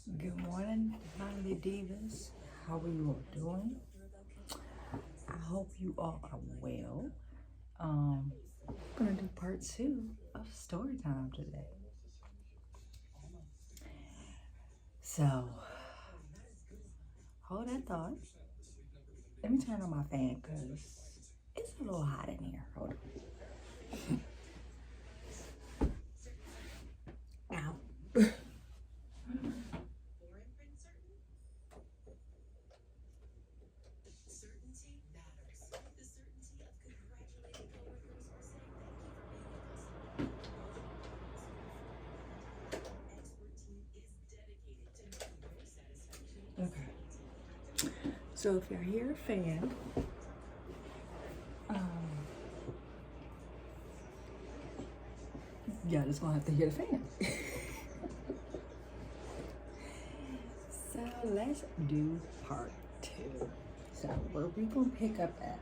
Good morning, Lonely Divas. How are you all doing? I hope you all are well. I'm gonna do part two of story time today. So hold that thought. Let me turn on my fan because it's a little hot in here. Hold on. Ow. Okay. So if y'all hear a fan, um, y'all just gonna have to hear the fan. So let's do part two. So where we gonna pick up at?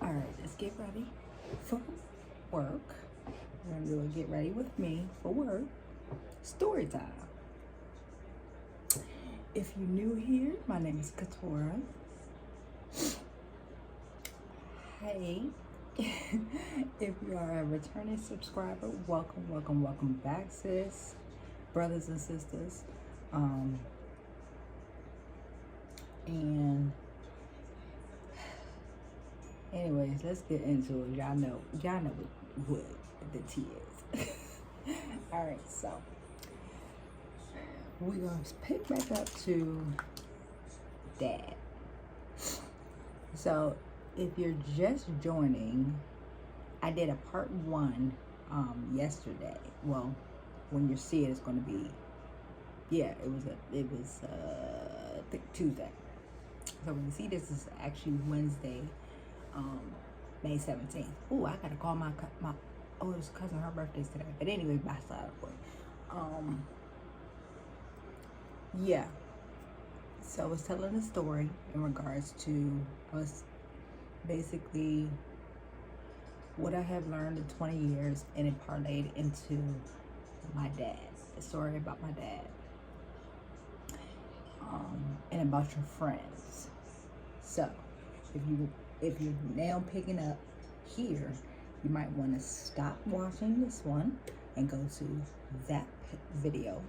All right, let's get ready for work. We're gonna do a get ready with me for work. Story time. If you're new here, my name is Katora. Hey. If you are a returning subscriber, welcome back, sis, brothers and sisters. And anyways, let's get into it. Y'all know what the tea is. All right, so we're gonna pick back up to Dad. So if you're just joining, I did a part one yesterday. Well, when you see it, it's going to be, yeah, it was I think Tuesday. So when you see this, is actually Wednesday, May 17th. Oh, I gotta call my oldest cousin. Her birthday's today. But anyway, by side of the way. Yeah. So I was telling a story in regards to us, basically what I have learned in 20 years, and it parlayed into my dad. A story about my dad. And about your friends. So if you're now picking up here, you might want to stop watching this one and go to that video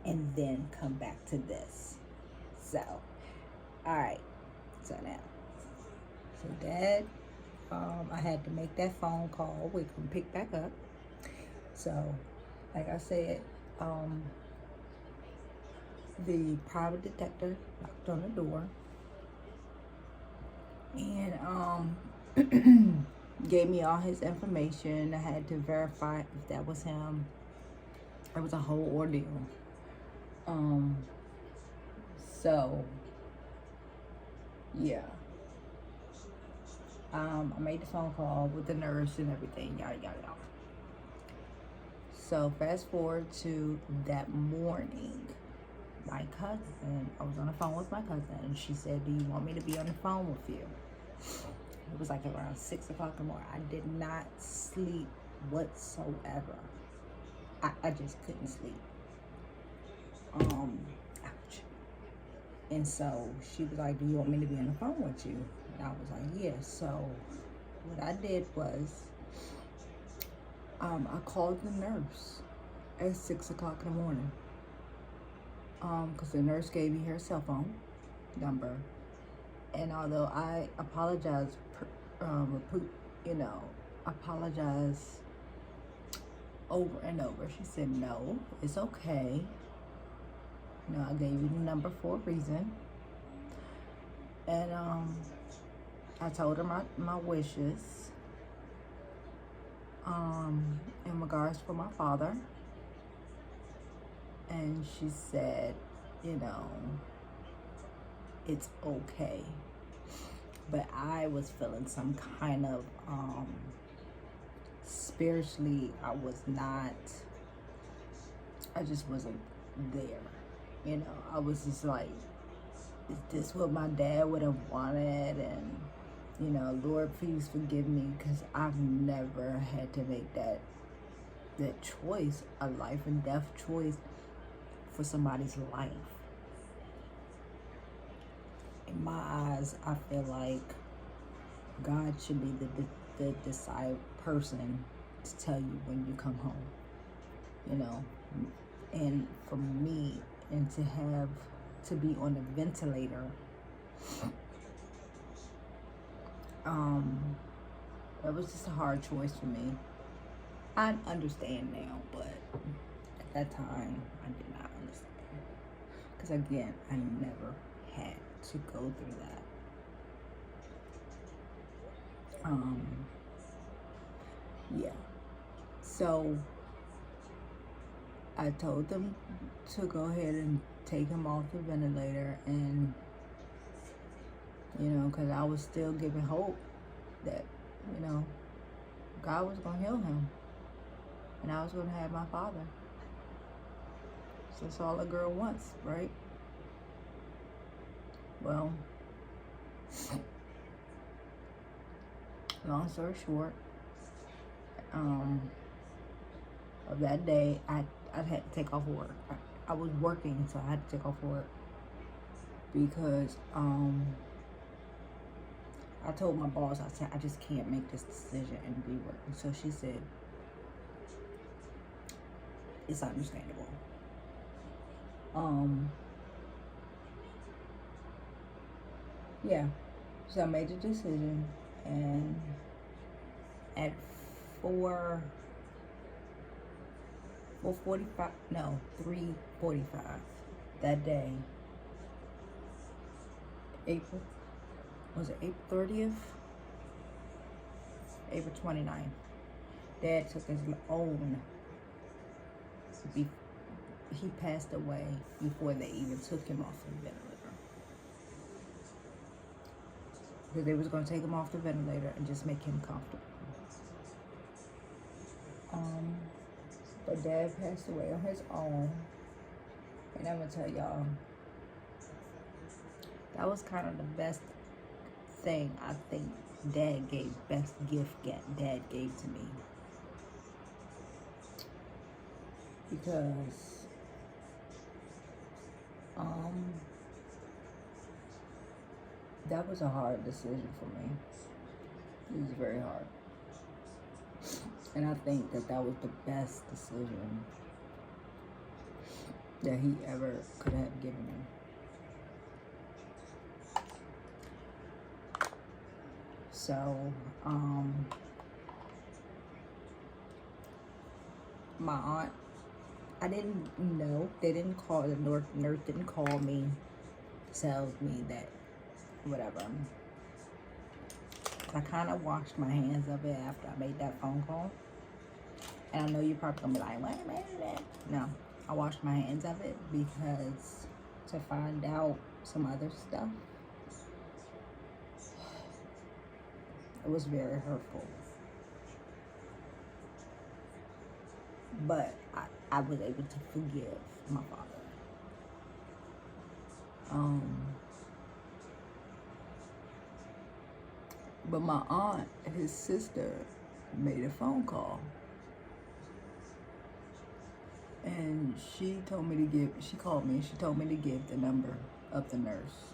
and then come back to this. So, all right. So now, Dad, I had to make that phone call. We can pick back up. So, like I said, the private detective knocked on the door and gave me all his information. I had to verify if that was him. It was a whole ordeal. So yeah. I made the phone call with the nurse and everything, yada yada yada. So fast forward to that morning. My cousin, I was on the phone with my cousin, and she said, do you want me to be on the phone with you? It was like around 6 o'clock in the morning. I did not sleep whatsoever. I just couldn't sleep. Ouch. And so she was like, do you want me to be on the phone with you? And I was like, yeah. So what I did was, I called the nurse at 6 o'clock in the morning. Because the nurse gave me her cell phone number, and although I apologize, apologize over and over, she said, no, it's okay. I gave you the number for a reason. And I told her my wishes in regards for my father. And she said, it's okay. But I was feeling some kind of, spiritually, I just wasn't there. I was just like, is this what my dad would have wanted? And, Lord, please forgive me, because I've never had to make that that choice, a life and death choice for somebody's life. In my eyes, I feel like God should be the decide person to tell you when you come home, you know. And for me, and to be on a ventilator, that was just a hard choice for me. I understand now, but at that time, I did not understand. Because again, I never had to go through that. Yeah. So I told them to go ahead and take him off the ventilator, and because I was still giving hope that God was going to heal him, and I was going to have my father. So that's all a girl wants, right? Well, long story short, of that day, I had to take off work. I was working, so I had to take off work because I told my boss, I said, I just can't make this decision and be working. So she said, it's understandable. Yeah. So I made the decision, and at 3:45 that day, April 30th? April 29th. Dad took his own, he passed away before they even took him off the ventilator. Because they was going to take him off the ventilator and just make him comfortable. But Dad passed away on his own. And I'm going to tell y'all, that was kind of the best thing I think best gift Dad gave to me. Because that was a hard decision for me. It was very hard. And I think that was the best decision that he ever could have given me. So, my aunt, I didn't know. They didn't call, the nurse didn't call me, tells me that, whatever. I kind of washed my hands of it after I made that phone call. And I know you're probably going to be like, wait a minute. No, I washed my hands of it because to find out some other stuff, it was very hurtful. But I was able to forgive my father. But my aunt, his sister, made a phone call. And she called me and she told me to give the number of the nurse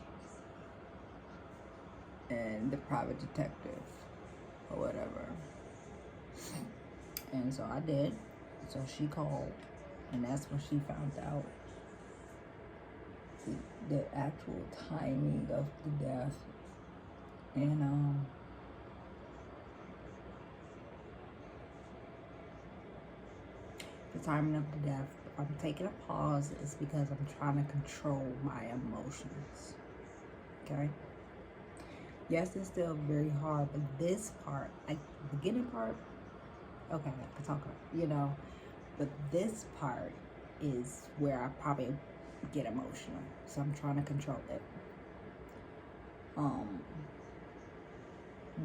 and the private detective or whatever. And so I did. So she called, and that's when she found out the actual timing of the death. And the timing of the death, I'm taking a pause, is because I'm trying to control my emotions. Okay? Yes, it's still very hard, but this part, like the beginning part, okay, I can talk about, but this part is where I probably get emotional. So I'm trying to control it.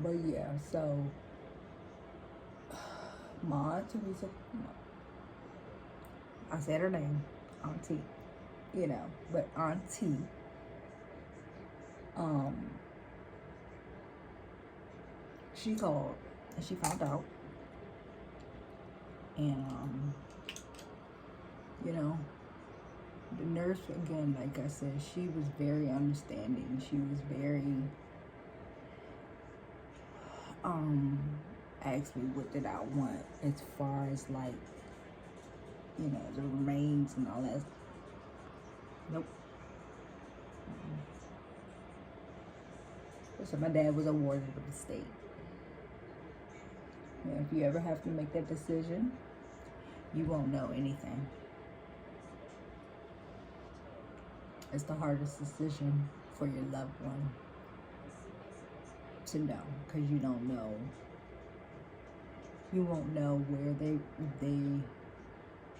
But yeah, so my Aunt Teresa, I said her name, Auntie, but Auntie, she called and she found out And, you know, the nurse, again, like I said, she was very understanding. She was very, asked me what did I want as far as like, you know, the remains and all that. Nope. So my dad was awarded of the state. And if you ever have to make that decision, you won't know anything. It's the hardest decision for your loved one to know, because you don't know. You won't know where they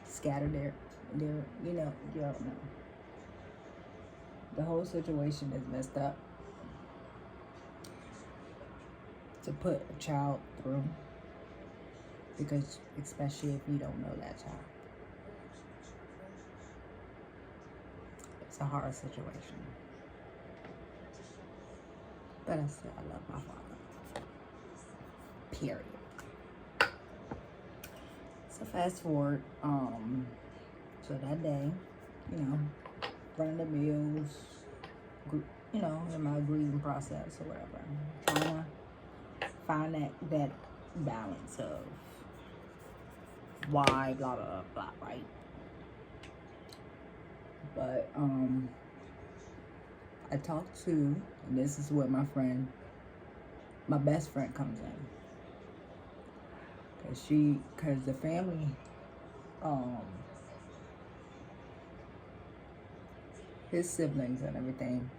scatter their you know, you don't know. The whole situation is messed up to put a child through, because especially if you don't know that child. It's a hard situation. But I still, I love my father. Period. So fast forward, so that day, you know, running the meals, you know, in my grieving process or whatever, trying to find that balance of why, blah, blah, blah, right? But, I talked to, and this is where my best friend comes in. Cause the family, his siblings and everything,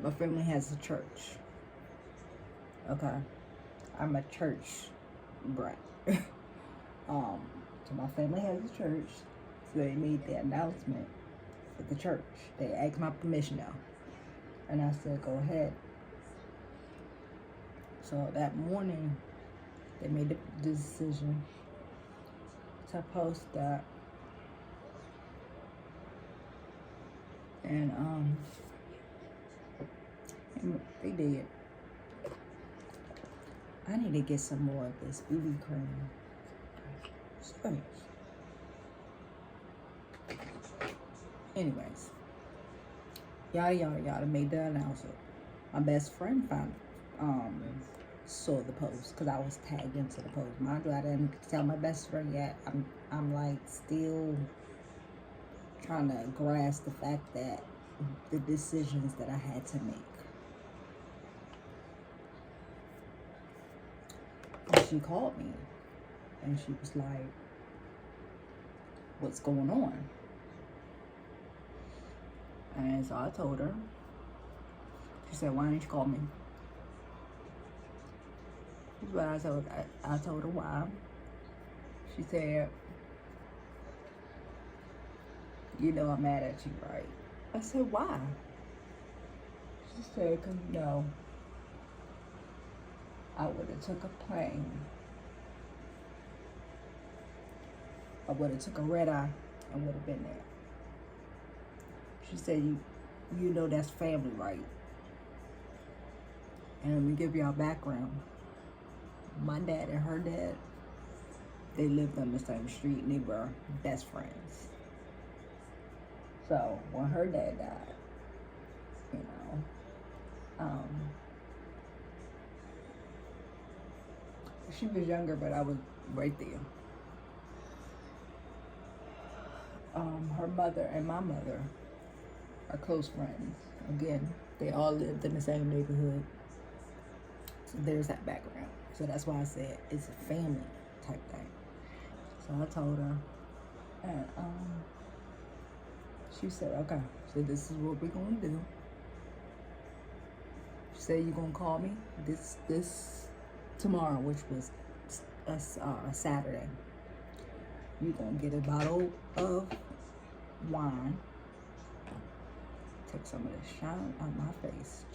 my family has a church. Okay, I'm a church brat. So my family has a church, so they made the announcement at the church. They asked my permission now, and I said, go ahead. So that morning, they made the decision to post that. And they did. I need to get some more of this BB cream. Serious. Anyways, yada made the announcement. My best friend saw the post because I was tagged into the post. Mind you, I didn't tell my best friend yet. I'm like still trying to grasp the fact that the decisions that I had to make. And she called me and she was like, what's going on? And so I told her. She said, why didn't you call me? This is what I told her. I told her why. She said, you know I'm mad at you, right? I said, why? She said, because you know, I would have took a plane. I would have took a red eye and would have been there. She said, you know that's family, right? And let me give y'all background. My dad and her dad, they lived on the same street and they were best friends. So when her dad died, you know, she was younger, but I was right there. Her mother and my mother are close friends. Again, they all lived in the same neighborhood. So there's that background. So that's why I said it's a family type thing. So I told her, and she said, okay, so this is what we're gonna do. She said, you gonna call me this tomorrow, which was Saturday. You gonna get a bottle of wine. Take some of the shine on my face.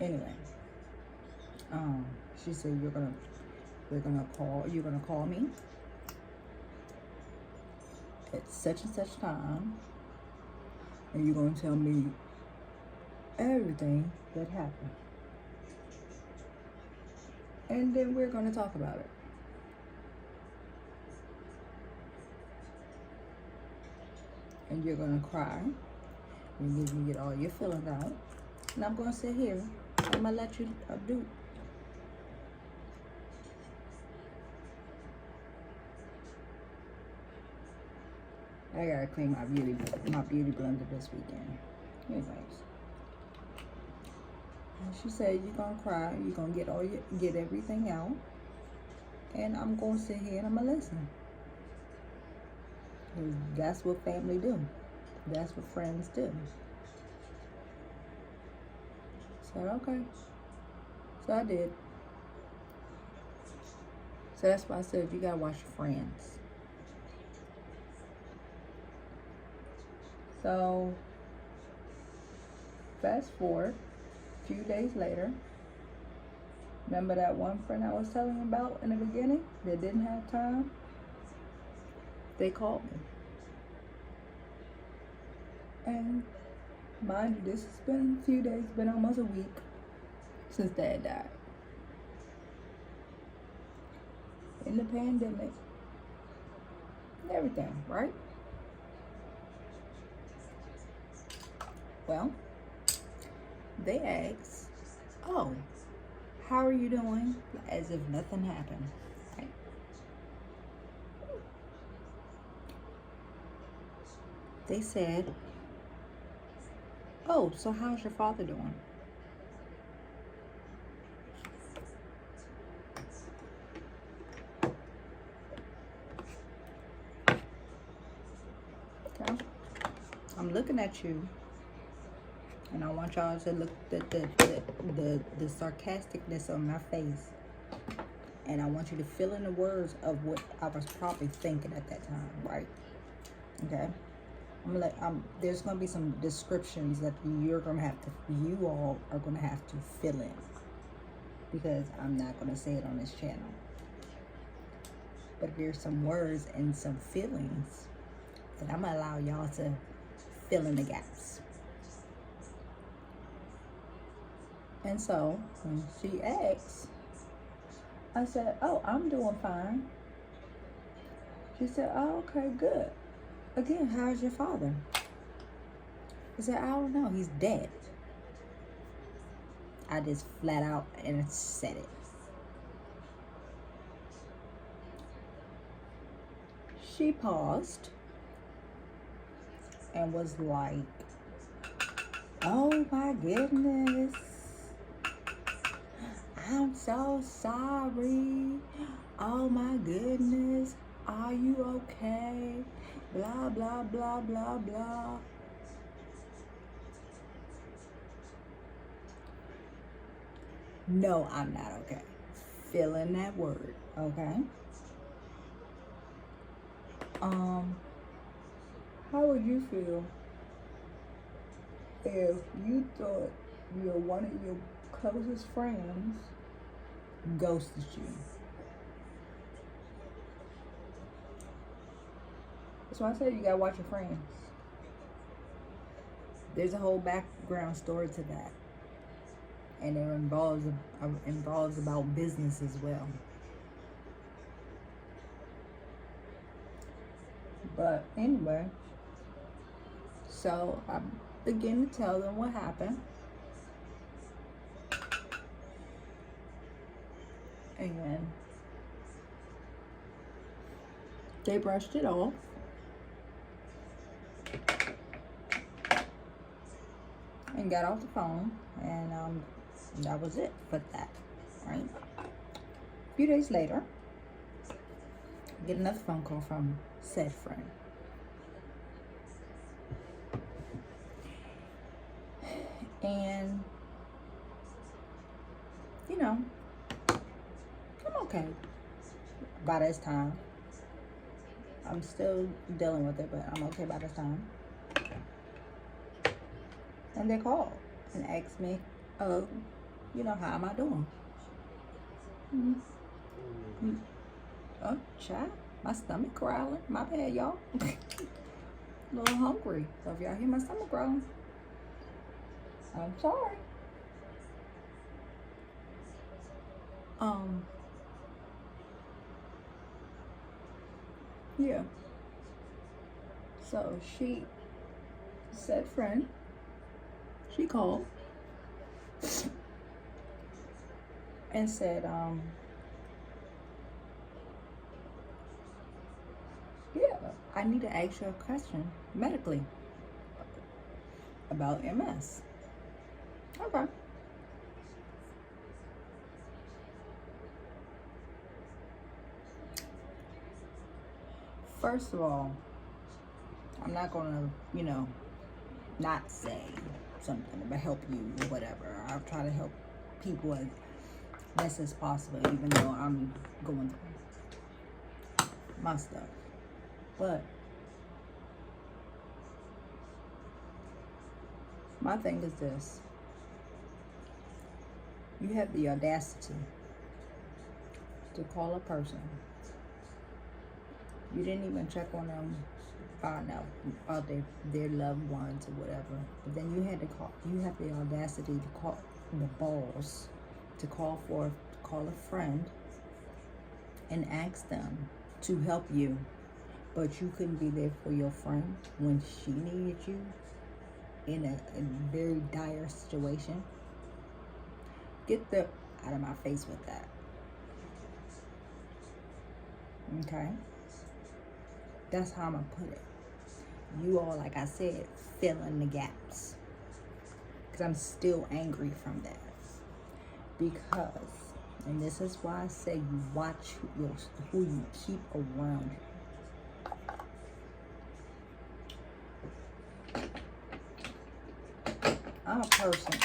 Anyway, she said you're gonna call me at such and such time, and you're gonna tell me everything that happened. And then we're going to talk about it. And you're going to cry. You're going to get all your feelings out. And I'm going to sit here. I'm going to let you do. I got to clean my beauty blender this weekend. Anyways. And she said, you're going to cry. You're going to get everything out. And I'm going to sit here and I'm going to listen. Because that's what family do. That's what friends do. So, okay. So I did. So that's why I said you gotta watch your friends. So, fast forward a few days later. Remember that one friend I was telling you about in the beginning that didn't have time? They called me. And mind you, this has been a few days, been almost a week since Dad died. In the pandemic, and everything, right? Well, they asked, oh, how are you doing? As if nothing happened, right? They said, oh, so how's your father doing? Okay. I'm looking at you, and I want y'all to look at the sarcasticness on my face, and I want you to fill in the words of what I was probably thinking at that time, right? Okay. There's gonna be some descriptions that you all are gonna have to fill in, because I'm not gonna say it on this channel. But there's some words and some feelings that I'm gonna allow y'all to fill in the gaps. And so when she asked, I said, oh, I'm doing fine. She said, oh, okay, good. Again, how's your father? I said, I don't know, he's dead. I just flat out and said it. She paused and was like, oh my goodness, I'm so sorry. Oh my goodness, are you okay? Blah, blah, blah, blah, blah. No, I'm not okay. Fill in that word, okay? How would you feel if you thought one of your closest friends ghosted you? That's why I said you gotta watch your friends. There's a whole background story to that, and it involves about business as well. But anyway, so I began to tell them what happened, and they brushed it off. And got off the phone, and that was it for that, right? A few days later, I get another phone call from said friend. And, you know, I'm okay by this time. I'm still dealing with it, but I'm okay by this time. And they called and asked me, how am I doing? Oh, child, my stomach growling. My bad, y'all. A little hungry. So if y'all hear my stomach growling, I'm sorry. Um, yeah. So she said, friend, she called and said, yeah, I need to ask you a question medically about MS. Okay. First of all, I'm not gonna, not say something about help you or whatever. I'll try to help people as best as possible, even though I'm going through my stuff. But my thing is this: you have the audacity to call a person. You didn't even check on them, find out about their loved ones or whatever. But then you have the audacity to call, the balls to call a friend and ask them to help you. But you couldn't be there for your friend when she needed you in a very dire situation. Get the out of my face with that. Okay? That's how I'm gonna put it. You all, like I said, fill in the gaps. Because I'm still angry from that. Because, and this is why I say you watch who you keep around you. I'm a person,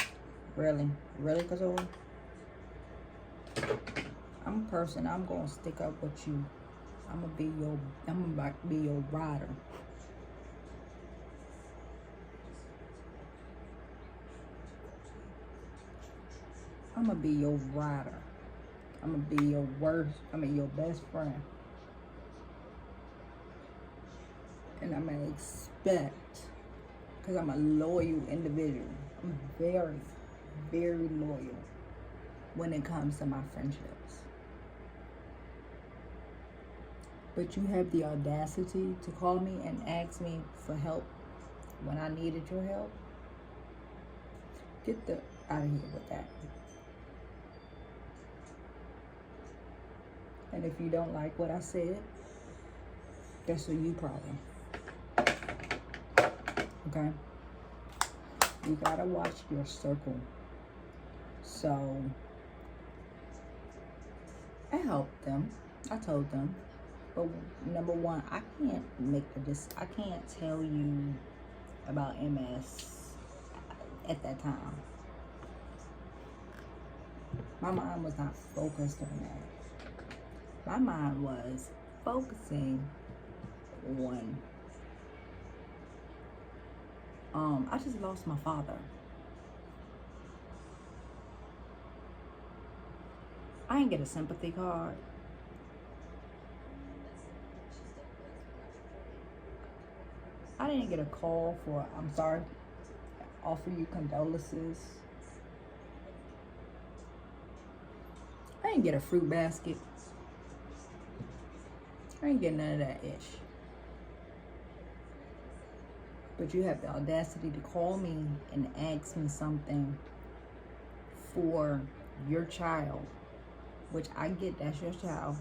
really, Kazora. I'm a person. I'm gonna stick up with you. I'm gonna be your rider. I'm gonna be your rider. I'm gonna be your best friend. And I'm gonna expect, because I'm a loyal individual. I'm very, very loyal when it comes to my friendships. But you have the audacity to call me and ask me for help when I needed your help. Get the out of here with that. And if you don't like what I said, that's a you problem. Okay? You gotta watch your circle. So I helped them. I told them. But number one, I can't tell you about MS at that time. My mind was not focused on that. My mind was focusing on I just lost my father. I didn't get a sympathy card. I didn't get a call for, I'm sorry, offer you condolences. I didn't get a fruit basket. I ain't get none of that ish. But you have the audacity to call me and ask me something for your child, which I get, that's your child.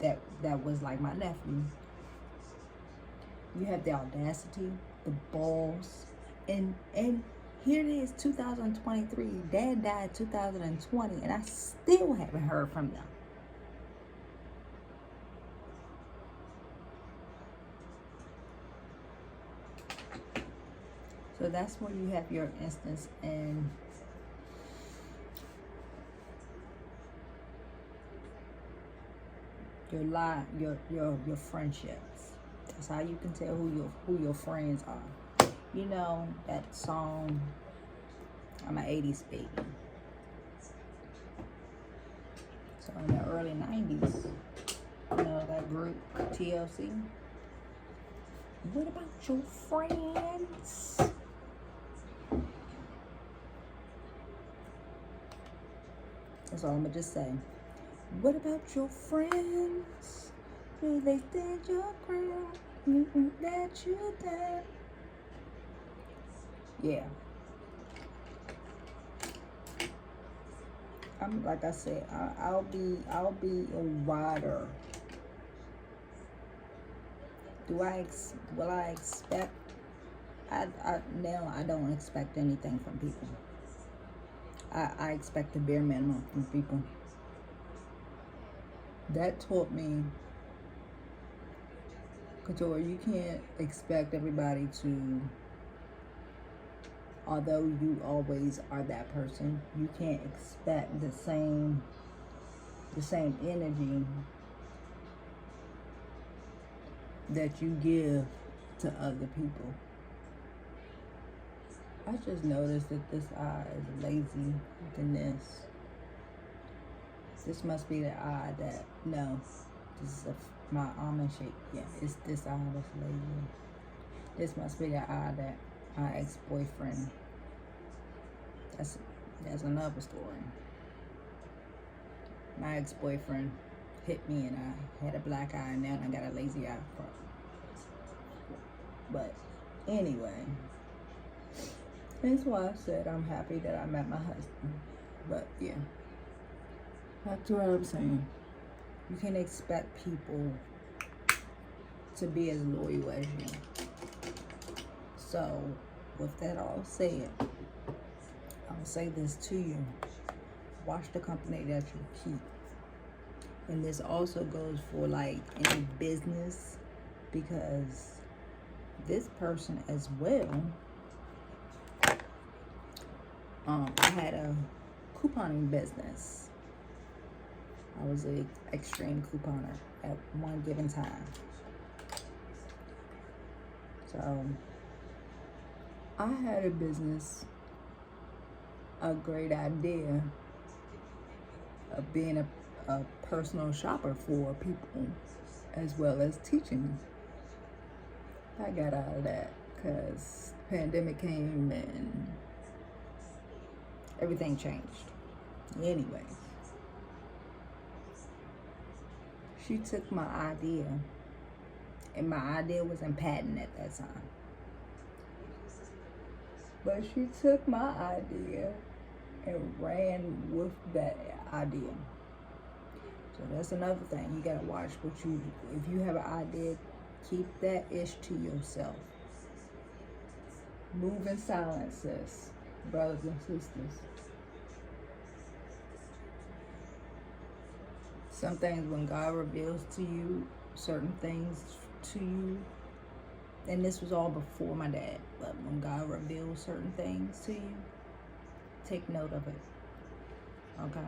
That was like my nephew. You have the audacity, the balls, and here it is, 2023. Dad died 2020, and I still haven't heard from them. So that's where you have your instance in your friendships. That's how you can tell who your friends are. You know that song, I'm an 80s baby. So in the early 90s, you know that group TLC. What about your friends? That's all I'm gonna just say. What about your friends? Do they stand your ground? Let you down? Yeah. I'm like I said, I'll be a rider. Will I expect? Now I don't expect anything from people. I expect the bare minimum from people. That taught me, Couture, you can't expect everybody to, although you always are that person, you can't expect the same energy that you give to other people. I just noticed that this eye is lazy than this. This must be the eye that, no, this is my almond shape. Yeah, it's this eye that's lazy. This must be the eye that my ex-boyfriend, that's another story. My ex-boyfriend hit me and I had a black eye, and now I got a lazy eye problem. But anyway, that's why I said I'm happy that I met my husband. But yeah, that's what I'm saying. You can expect people to be as loyal as you. So with that all said, I'll say this to you. Watch the company that you keep. And this also goes for like any business, because this person as well, I had a couponing business. I was an extreme couponer at one given time. So I had a business, a great idea of being a personal shopper for people, as well as teaching. I got out of that because the pandemic came and everything changed. Anyways, she took my idea, and my idea was in patent at that time. But she took my idea and ran with that idea. So that's another thing. You gotta watch what you do. If you have an idea, keep that ish to yourself. Move in silence, sis, brothers and sisters. Some things, when God reveals to you certain things to you, and this was all before my dad, but when God reveals certain things to you, take note of it. Okay?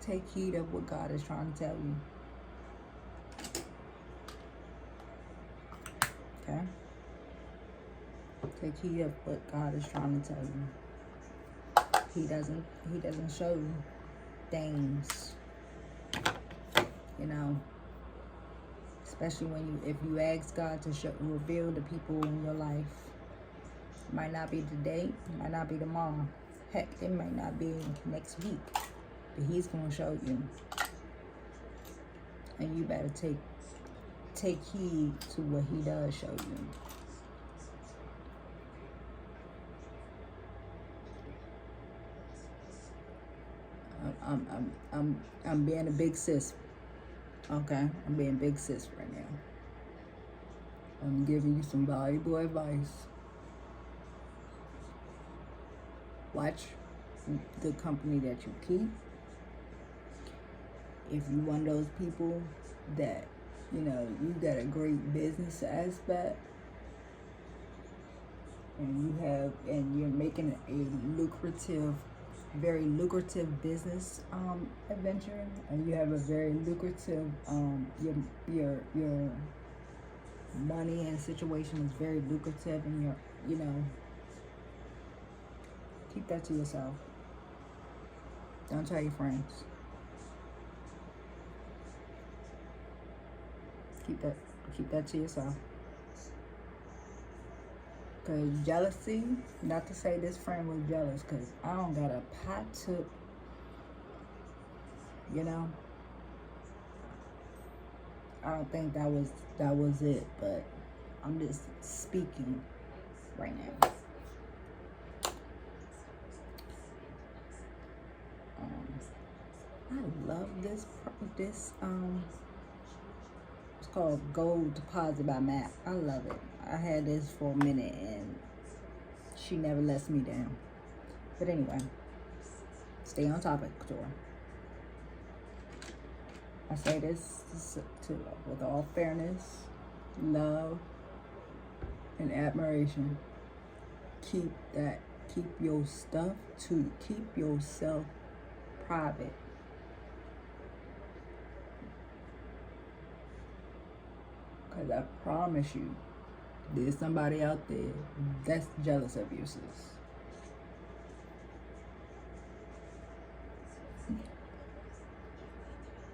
Take heed of what God is trying to tell you. Okay? Take heed of what God is trying to tell you. He doesn't show you things, you know, especially when if you ask God to reveal the people in your life. It might not be today, it might not be tomorrow. Heck, it might not be next week. But He's gonna show you. And you better take heed to what He does show you. I'm being a big sis. Okay? I'm being big sis right now. I'm giving you some valuable advice. Watch the company that you keep. If you're one of those people that, you know, you got a great business aspect, and you're making a lucrative, very lucrative business adventure, and you have a very lucrative your money and situation is very lucrative, and you're, you know, keep that to yourself. Don't tell your friends. Keep that to yourself. Because jealousy, not to say this friend was jealous, because I don't got a pot to, you know. I don't think that was it, but I'm just speaking right now. I love this it's called Gold Deposit by Map. I love it. I had this for a minute and she never lets me down. But anyway, stay on topic, Couture. I say this with all fairness, love, and admiration. Keep your stuff to keep yourself private. Because I promise you, there's somebody out there that's jealous of your sis.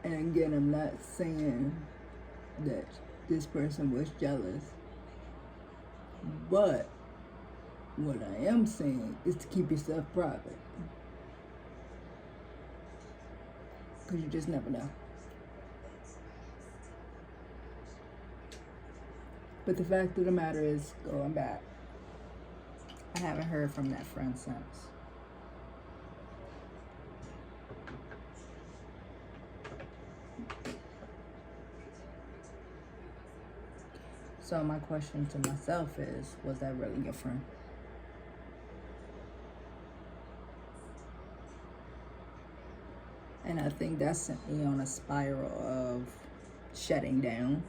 And again, I'm not saying that this person was jealous, but what I am saying is to keep yourself private. Because you just never know. But the fact of the matter is, going back, I haven't heard from that friend since. So my question to myself is, was that really your friend? And I think that sent me on a spiral of shutting down.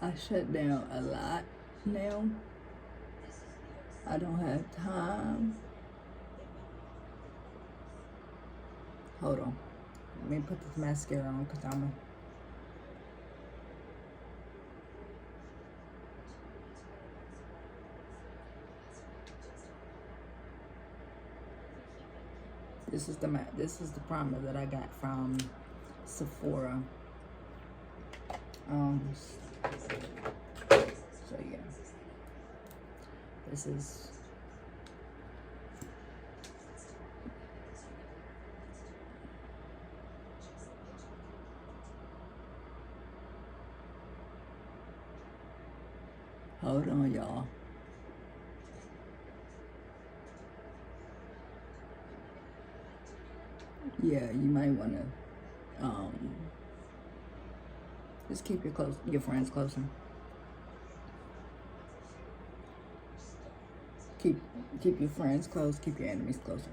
I shut down a lot now. I don't have time. Hold on. Let me put this mascara on because this is the primer that I got from Sephora. So yeah, this is hold on, y'all. Yeah, you might want to just keep your friends closer. Keep your friends close, keep your enemies closer.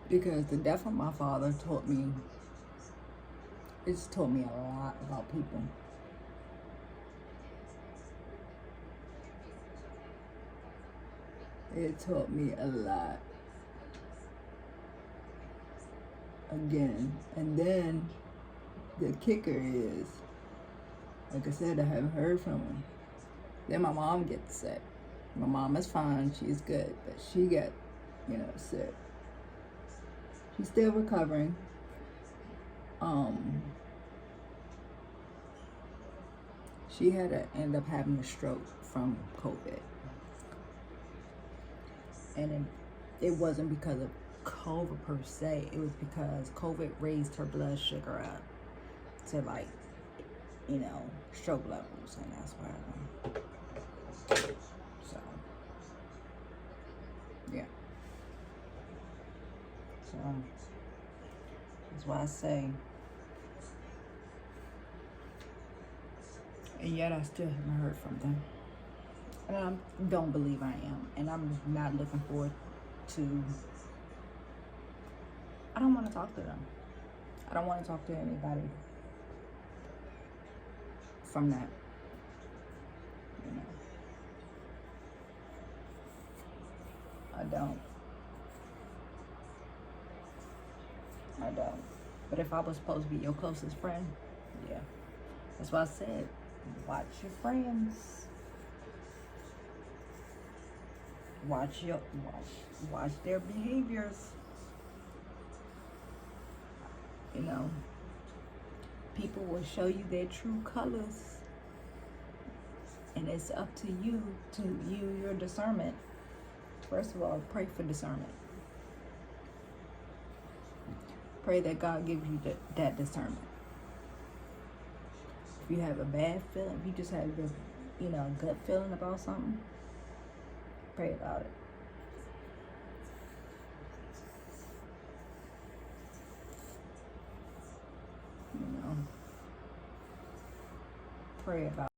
Because the death of my father taught me a lot about people. It taught me a lot. Again, and then the kicker is, like I said, I haven't heard from him. Then my mom gets sick. My mom is fine, she's good, but she got, sick. She's still recovering. She had to end up having a stroke from COVID. And it wasn't because of COVID per se, it was because COVID raised her blood sugar up to stroke levels, and that's why so yeah. So that's why I say, and yet I still haven't heard from them. And I don't believe I am, and I'm not looking forward to. I don't want to talk to them. I don't want to talk to anybody from that. I don't. But if I was supposed to be your closest friend, yeah. That's why I said, watch your friends. Watch their behaviors. You know, people will show you their true colors, and it's up to you to use your discernment. First of all, pray for discernment. Pray that God gives you that discernment. If you have a bad feeling, if you just have this, gut feeling about something, pray about it. Pray about it.